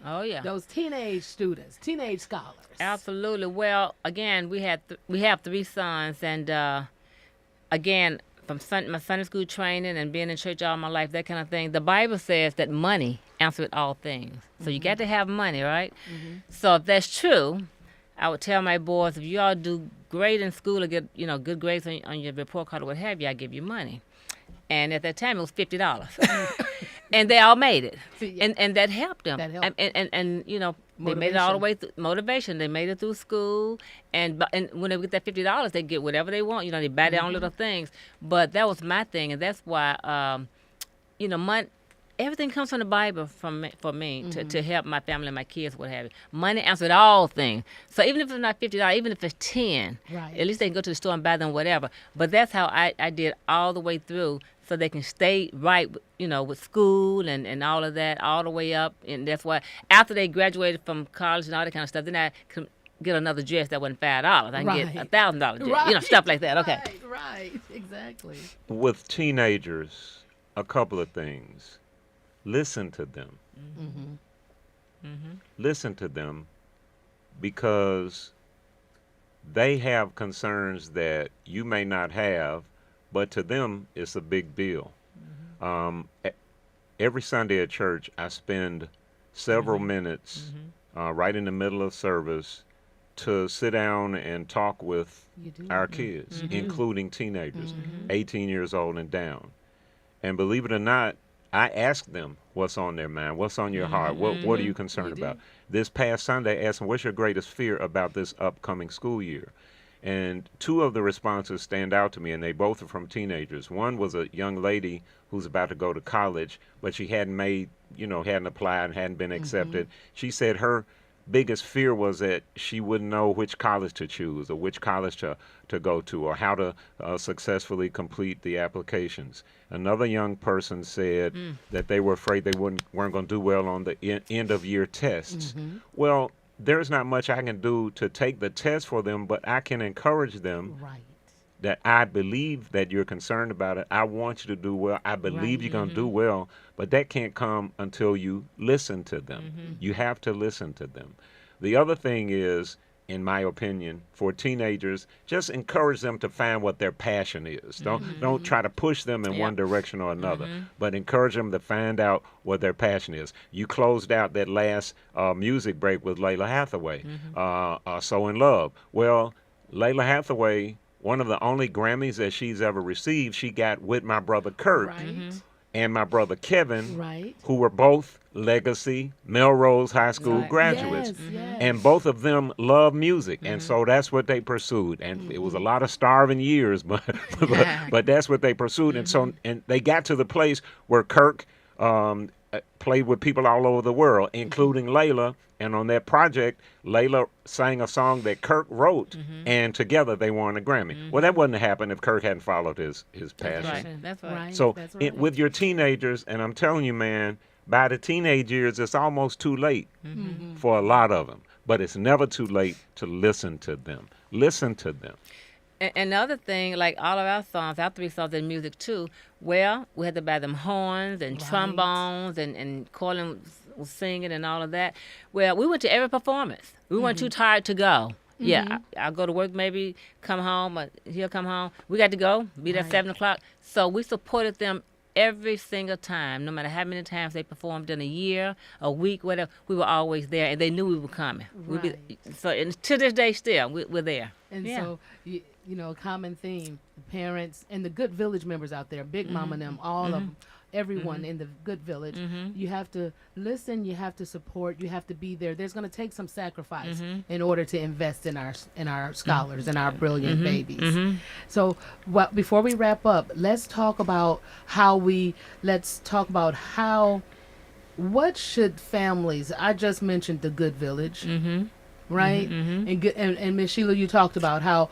Oh yeah. Those teenage students, teenage scholars. Absolutely. Well, again, we have three sons, and again, from my Sunday school training and being in church all my life, that kind of thing. The Bible says that money answers all things. So you got to have money, right? So if that's true, I would tell my boys, if you all do great in school or get good grades on your report card or what have you, I give you money. And at that time, it was $50. And they all made it, Yeah. and that helped them. That helped. And they made it all the way through motivation. They made it through school, and when they get that $50, they get whatever they want. They buy their own little things. But that was my thing, and that's why money. Everything comes from the Bible for me to help my family and my kids, what have you. Money answered all things. So even if it's not $50, even if it's 10, Right. at least they can go to the store and buy them whatever. But that's how I did all the way through, so they can stay right, with school and all of that, all the way up. And that's why after they graduated from college and all that kind of stuff, then I could get another dress that wasn't $5. I can get Right. $1,000 dress, Right. stuff like that. Okay. Right, exactly. With teenagers, a couple of things. Listen to them. Listen to them, because they have concerns that you may not have, but to them it's a big deal. E- every Sunday at church, I spend several minutes right in the middle of service to sit down and talk with You do. our kids, including teenagers, 18 years old and down. And believe it or not, I ask them what's on their mind, what's on your heart, what are you concerned about. This past Sunday, I asked them, what's your greatest fear about this upcoming school year? And two of the responses stand out to me, and they both are from teenagers. One was a young lady who's about to go to college, but she hadn't hadn't applied and hadn't been accepted. She said her biggest fear was that she wouldn't know which college to choose or which college to go to, or how to successfully complete the applications. Another young person said that they were afraid they weren't going to do well on the end of year tests. Well, there's not much I can do to take the test for them, but I can encourage them Right. that I believe that you're concerned about it. I want you to do well. I believe you're going to do well, but that can't come until you listen to them. You have to listen to them. The other thing is, in my opinion, for teenagers, just encourage them to find what their passion is. Don't try to push them in one direction or another, but encourage them to find out what their passion is. You closed out that last music break with Layla Hathaway, So in Love. Well, Layla Hathaway, one of the only Grammys that she's ever received, she got with my brother Kurt Right. and my brother Kevin, Right. who were both Legacy Melrose High School Right. graduates. Yes. And both of them love music, and so that's what they pursued. And it was a lot of starving years, but that's what they pursued. And they got to the place where Kirk played with people all over the world, including Layla. And on that project, Layla sang a song that Kirk wrote, and together they won a Grammy. Well, that wouldn't have happened if Kirk hadn't followed his passion. Right. That's right. Right. So That's right. with your teenagers, and I'm telling you, man, by the teenage years, it's almost too late for a lot of them. But it's never too late to listen to them. Listen to them. And the other thing, like all of our songs, our three songs in music too, well, we had to buy them horns and Right. trombones and Colin was singing and all of that. Well, we went to every performance. We weren't too tired to go. Yeah, I'll go to work, maybe come home, or he'll come home. We got to go, be there at Right. 7 o'clock. So we supported them every single time, no matter how many times they performed in a year, a week, whatever. We were always there, and they knew we were coming. Right. So and to this day, still, we're there. And Yeah. so, a common theme, the parents and the Good Village members out there, Big Mama and them, all of them, everyone in the Good Village, you have to listen, you have to support, you have to be there. There's going to take some sacrifice in order to invest in our scholars and our brilliant babies. So, before we wrap up, let's talk about what should families, I just mentioned the Good Village, right? And Miss Sheila, you talked about how,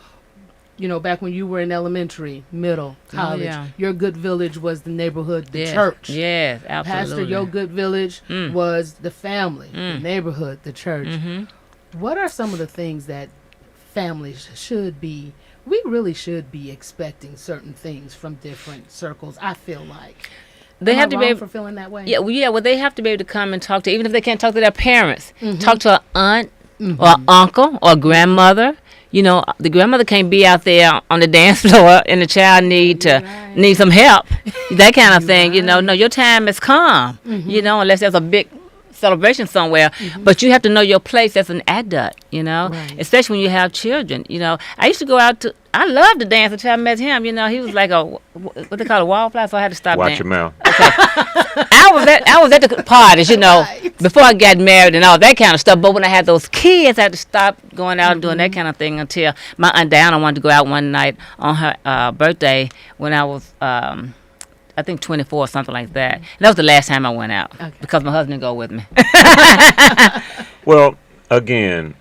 back when you were in elementary, middle, college, yeah. your Good Village was the neighborhood, the Yes. church. Yes, absolutely. Pastor, your Good Village was the family, the neighborhood, the church. What are some of the things that families we really should be expecting certain things from different circles, I feel like. They Am have I to wrong be able, for feeling that way. yeah, well, they have to be able to come and talk to, even if they can't talk to their parents, Mm-hmm. talk to an aunt or uncle or grandmother. You know, the grandmother can't be out there on the dance floor and the child need some help, that kind of thing. You know, no, your time is come. You know, unless there's a big celebration somewhere, but you have to know your place as an adult, you know, especially when you have children. You know, I used to go out to, I loved to dance until I met him. You know, he was like what they call a wallflower, so I had to stop Watch dancing. your mouth. I was at the parties, you know, before I got married and all that kind of stuff. But when I had those kids, I had to stop going out and doing that kind of thing until my Aunt Diana wanted to go out one night on her birthday when I was, I think 24 or something like that. And that was the last time I went out because my husband didn't go with me. Well, again,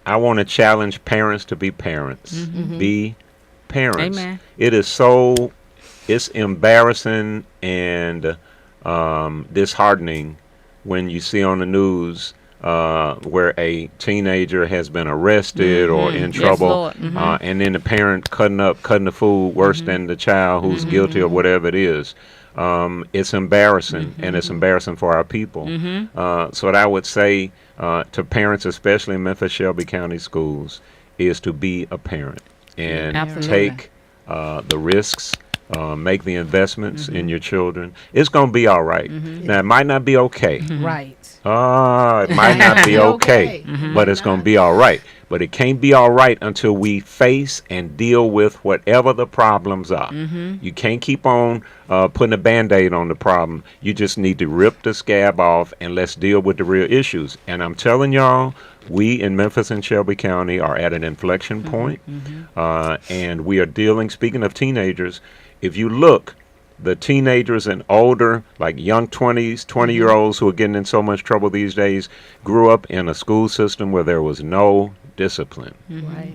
I want to challenge parents to be parents. Be parents. Amen. It's embarrassing and disheartening when you see on the news where a teenager has been arrested or in trouble, and then the parent cutting the food worse than the child who's guilty of whatever it is. It's embarrassing, and it's embarrassing for our people. So what I would say to parents, especially in Memphis Shelby County schools, is to be a parent and take the risks. Make the investments in your children. It's going to be all right. Now, it might not be okay. Right. It might not be okay, but it's going to be all right. But it can't be all right until we face and deal with whatever the problems are. You can't keep on putting a Band-Aid on the problem. You just need to rip the scab off and let's deal with the real issues. And I'm telling y'all, we in Memphis and Shelby County are at an inflection point, and we are dealing, speaking of teenagers, if you look, the teenagers and older, like young 20-year-olds who are getting in so much trouble these days, grew up in a school system where there was no discipline,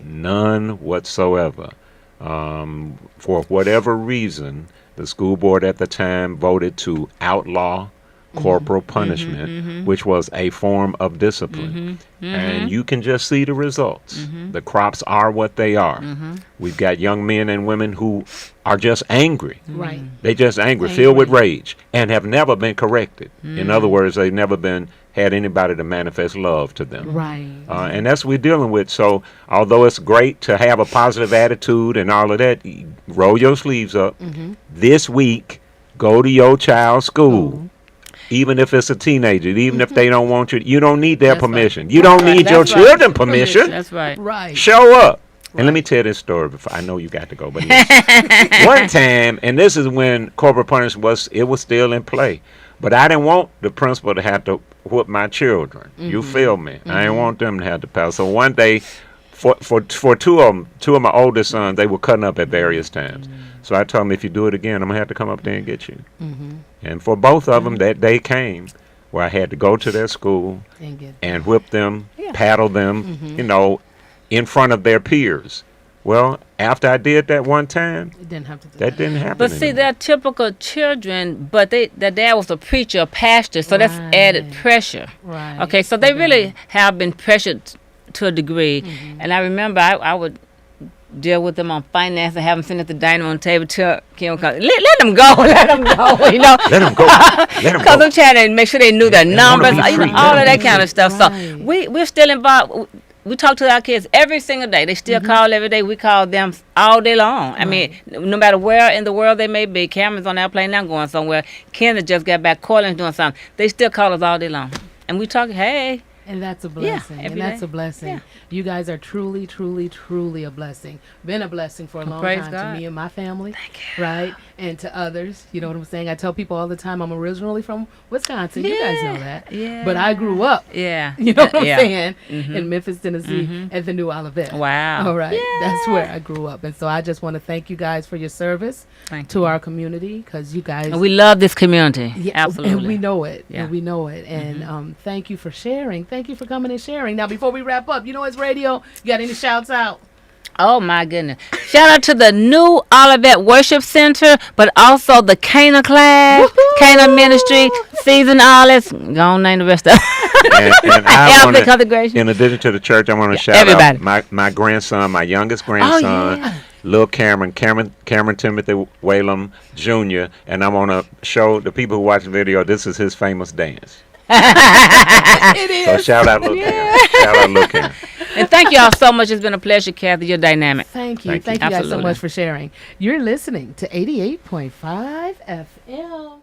none whatsoever. For whatever reason, the school board at the time voted to outlaw corporal punishment, which was a form of discipline. And you can just see the results. The crops are what they are. We've got young men and women who are just angry. Right. They just angry, filled with rage, and have never been corrected. In other words, they've never had anybody to manifest love to them. Right. And that's what we're dealing with. So although it's great to have a positive attitude and all of that, roll your sleeves up. This week, go to your child's school. Even if it's a teenager, even if they don't want you don't need their permission. You don't need your children's permission. That's right. Right. Show up. And let me tell this story before I know you got to go. But one time, and this is when corporal punishment was still in play. But I didn't want the principal to have to whip my children. You feel me? I didn't want them to have to pass. So one day, for two of my oldest sons, they were cutting up at various times. So I told them, if you do it again, I'm gonna have to come up there and get you. And for both of them, that day came where I had to go to their school and whip them, paddle them, you know, in front of their peers. Well, after I did that one time, It didn't have to do that didn't happen. But see, anymore. they're typical children, but their dad was a preacher, a pastor, so that's added pressure. Right. Okay, so they really have been pressured to a degree. And I remember I would deal with them on finance and have them sitting at the dining room table till Kim would come. Let them go, let them go, you know. Let them go. Let them Because go. I'm trying to make sure they knew their numbers, be you free. know, all Let of 'em that be kind of stuff. Right. So we're still involved. We talk to our kids every single day. They still call every day. We call them all day long. I mean, no matter where in the world they may be. Cameron's on the airplane now going somewhere. Kenneth just got back. Colin's doing something. They still call us all day long. And we talk, hey. And that's a blessing. every And that's day. a blessing. Yeah. You guys are truly, truly, truly a blessing. Been a blessing for a long Praise time God. to me and my family. Right? And to others. You know what I'm saying? I tell people all the time I'm originally from Wisconsin. You guys know that. Yeah. But I grew up, Yeah. you know what I'm Yeah. saying, in Memphis, Tennessee, at the New Olivet. Wow. All right. That's where I grew up. And so I just want to thank you guys for your service Thank to our community, because you guys. And we love this community. Yeah, Absolutely. and we know it. Yeah. And we know it. And thank you for sharing. Thank you for coming and sharing. Now, before we wrap up, you know it's radio. You got any shouts out? Oh my goodness! Shout out to the New Olivet Worship Center, but also the Cana class, Cana Ministry, Season Olives. Go on, name the rest of. And I Alpha want Congregation. in addition to the church, I want to shout everybody. out my grandson, my youngest grandson. Lil Cameron Timothy Whalum Jr., and I'm gonna show the people who watch the video. This is his famous dance. It is. So shout out Lil Cameron. Shout out Lil Cameron. And thank y'all so much. It's been a pleasure, Cathy. You're dynamic. Thank you. Thank you. Thank you guys so Absolutely. much for sharing. You're listening to 88.5 FM.